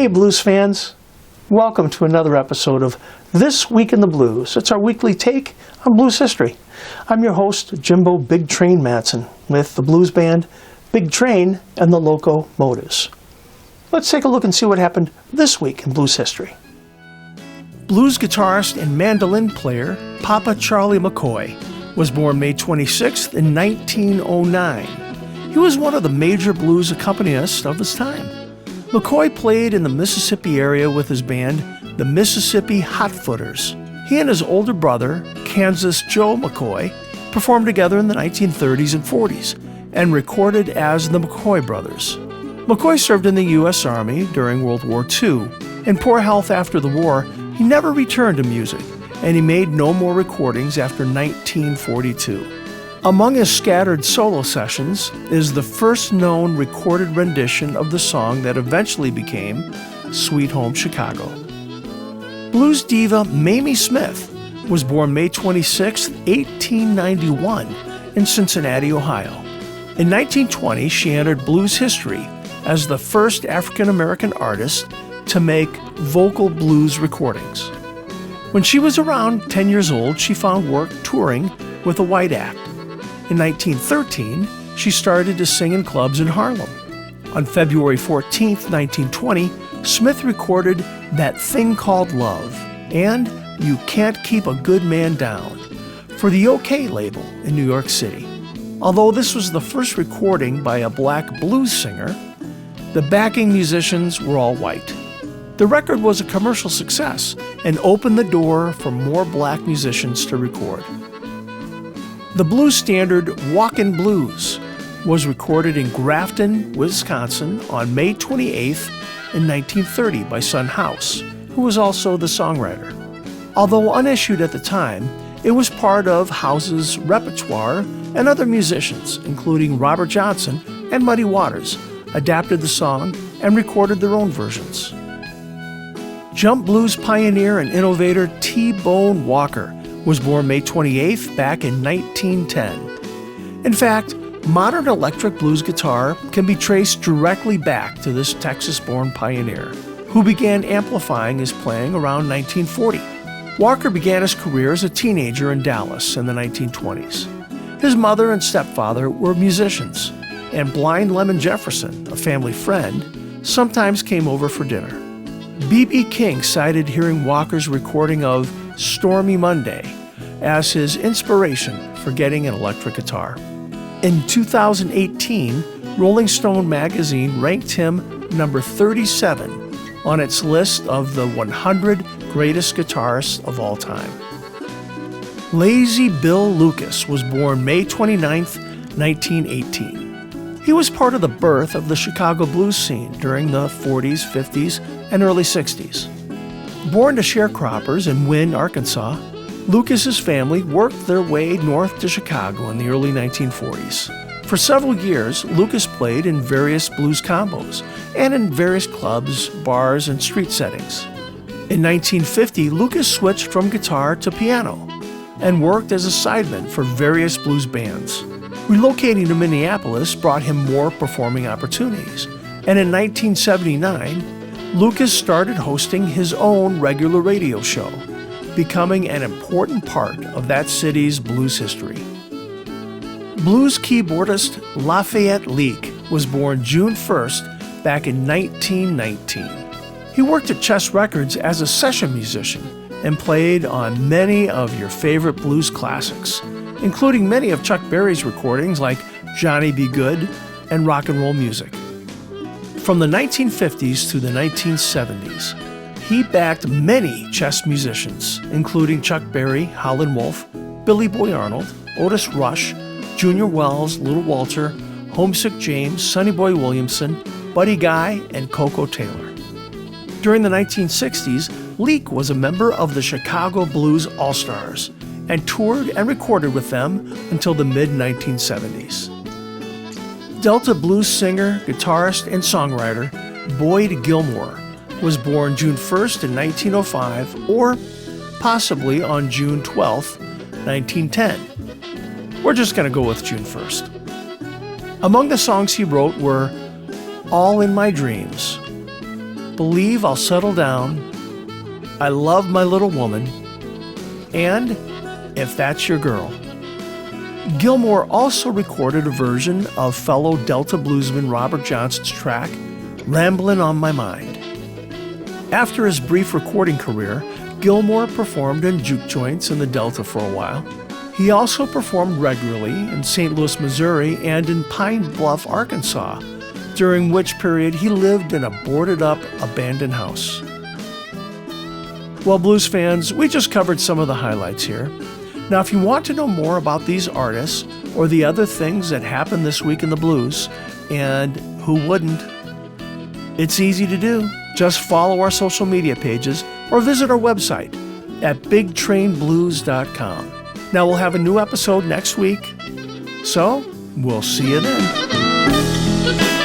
Hey blues fans, welcome to another episode of This Week in the Blues. It's our weekly take on blues history. I'm your host, Jimbo Big Train Matson, with the blues band Big Train and the Locomotives. Let's take a look and see what happened this week in blues history. Blues guitarist and mandolin player Papa Charlie McCoy was born May 26th in 1909. He was one of the major blues accompanists of his time. McCoy played in the Mississippi area with his band, the Mississippi Hotfooters. He and his older brother, Kansas Joe McCoy, performed together in the 1930s and 40s and recorded as the McCoy Brothers. McCoy served in the U.S. Army during World War II. In poor health after the war, he never returned to music, and he made no more recordings after 1942. Among his scattered solo sessions is the first known recorded rendition of the song that eventually became Sweet Home Chicago. Blues diva Mamie Smith was born May 26, 1891 in Cincinnati, Ohio. In 1920, she entered blues history as the first African-American artist to make vocal blues recordings. When she was around 10 years old, she found work touring with a white act. In 1913, she started to sing in clubs in Harlem. On February 14, 1920, Smith recorded That Thing Called Love and You Can't Keep a Good Man Down for the OK label in New York City. Although this was the first recording by a black blues singer, the backing musicians were all white. The record was a commercial success and opened the door for more black musicians to record. The blues standard Walkin' Blues was recorded in Grafton, Wisconsin on May 28th in 1930 by Son House, who was also the songwriter. Although unissued at the time, it was part of House's repertoire, and other musicians, including Robert Johnson and Muddy Waters, adapted the song and recorded their own versions. Jump blues pioneer and innovator T-Bone Walker was born May 28th back in 1910. In fact, modern electric blues guitar can be traced directly back to this Texas-born pioneer, who began amplifying his playing around 1940. Walker began his career as a teenager in Dallas in the 1920s. His mother and stepfather were musicians, and Blind Lemon Jefferson, a family friend, sometimes came over for dinner. B.B. King cited hearing Walker's recording of Stormy Monday as his inspiration for getting an electric guitar. In 2018, Rolling Stone magazine ranked him number 37 on its list of the 100 greatest guitarists of all time. Lazy Bill Lucas was born May 29, 1918. He was part of the birth of the Chicago blues scene during the 40s, 50s, and early 60s. Born to sharecroppers in Wynne, Arkansas, Lucas's family worked their way north to Chicago in the early 1940s. For several years, Lucas played in various blues combos and in various clubs, bars, and street settings. In 1950, Lucas switched from guitar to piano and worked as a sideman for various blues bands. Relocating to Minneapolis brought him more performing opportunities, and in 1979, Lucas started hosting his own regular radio show, becoming an important part of that city's blues history. Blues keyboardist Lafayette Leake was born June 1st back in 1919. He worked at Chess Records as a session musician and played on many of your favorite blues classics, including many of Chuck Berry's recordings like Johnny B. Goode and Rock and Roll Music. From the 1950s to the 1970s, he backed many Chess musicians, including Chuck Berry, Howlin' Wolf, Billy Boy Arnold, Otis Rush, Junior Wells, Little Walter, Homesick James, Sonny Boy Williamson, Buddy Guy, and Coco Taylor. During the 1960s, Leake was a member of the Chicago Blues All-Stars and toured and recorded with them until the mid-1970s. Delta blues singer, guitarist, and songwriter Boyd Gilmore was born June 1st in 1905 or possibly on June 12th, 1910. We're just going to go with June 1st. Among the songs he wrote were All in My Dreams, Believe I'll Settle Down, I Love My Little Woman, and If That's Your Girl. Gilmore also recorded a version of fellow Delta bluesman Robert Johnson's track, Ramblin' on My Mind. After his brief recording career, Gilmore performed in juke joints in the Delta for a while. He also performed regularly in St. Louis, Missouri, and in Pine Bluff, Arkansas, during which period he lived in a boarded-up, abandoned house. Well, blues fans, we just covered some of the highlights here. Now, if you want to know more about these artists or the other things that happened this week in the blues, and who wouldn't, it's easy to do. Just follow our social media pages or visit our website at bigtrainblues.com. Now, we'll have a new episode next week, so we'll see you then.